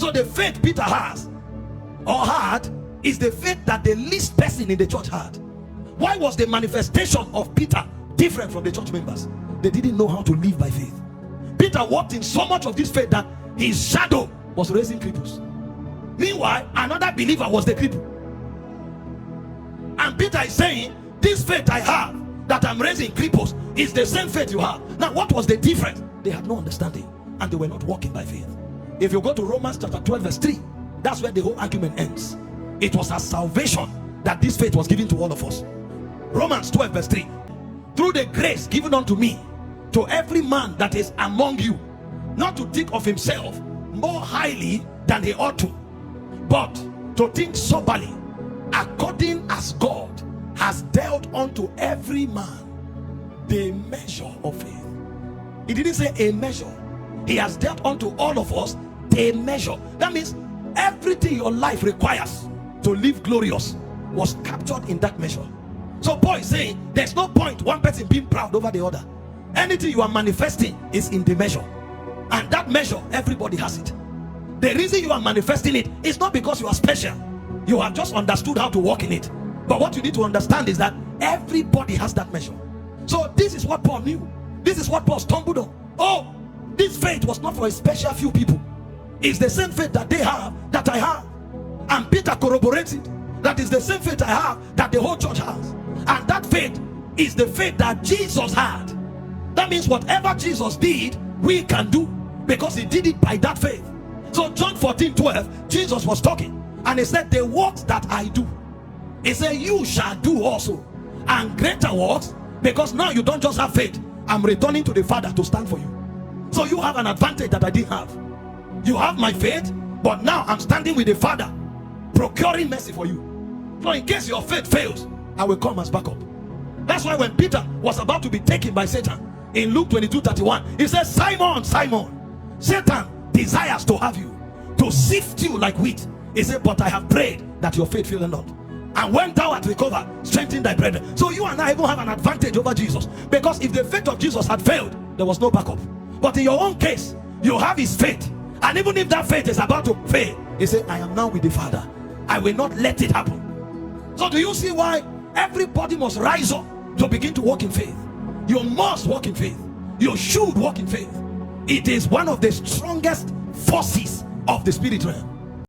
So the faith Peter has or had is the faith that the least person in the church had. Why was the manifestation of Peter different from the church members? They didn't know how to live by faith. Peter walked in so much of this faith that his shadow was raising cripples. Meanwhile, another believer was the cripple. And Peter is saying, this faith I have, that I'm raising cripples, is the same faith you have. Now, what was the difference? They had no understanding and they were not walking by faith. If you go to Romans chapter 12 verse 3, that's where the whole argument ends. It was as salvation that this faith was given to all of us. Romans 12 verse 3. Through the grace given unto me, to every man that is among you, not to think of himself more highly than he ought to, but to think soberly, according as God has dealt unto every man the measure of faith. He didn't say a measure. He has dealt unto all of us a measure. That means everything your life requires to live glorious was captured in that measure. So Paul is saying there's no point one person being proud over the other. Anything you are manifesting is in the measure, and that measure everybody has it. The reason you are manifesting it is not because you are special. You have just understood how to walk in it. But what you need to understand is that everybody has that measure. So this is what Paul knew. This is what Paul stumbled on. Oh, this faith was not for a special few people. It's the same faith that they have, that I have. And Peter corroborates it. That is the same faith I have, that the whole church has. And that faith is the faith that Jesus had. That means whatever Jesus did, we can do, because he did it by that faith. So John 14:12, Jesus was talking and he said, the works that I do, he said, you shall do also, and greater works, because now you don't just have faith. I'm returning to the Father to stand for you. So you have an advantage that I didn't have. You have my faith, but now I'm standing with the Father, procuring mercy for you. So in case your faith fails, I will come as backup. That's why when Peter was about to be taken by Satan, in Luke 22:31, he says, Simon, Simon, Satan desires to have you, to sift you like wheat. He said, but I have prayed that your faith fail not. And when thou art recovered, strengthen thy brethren. So you and I even have an advantage over Jesus, because if the faith of Jesus had failed, there was no backup. But in your own case, you have his faith, and even if that faith is about to fail, he said, I am now with the Father. I will not let it happen. So do you see why everybody must rise up to begin to walk in faith? You must walk in faith. You should walk in faith. It is one of the strongest forces of the spirit realm.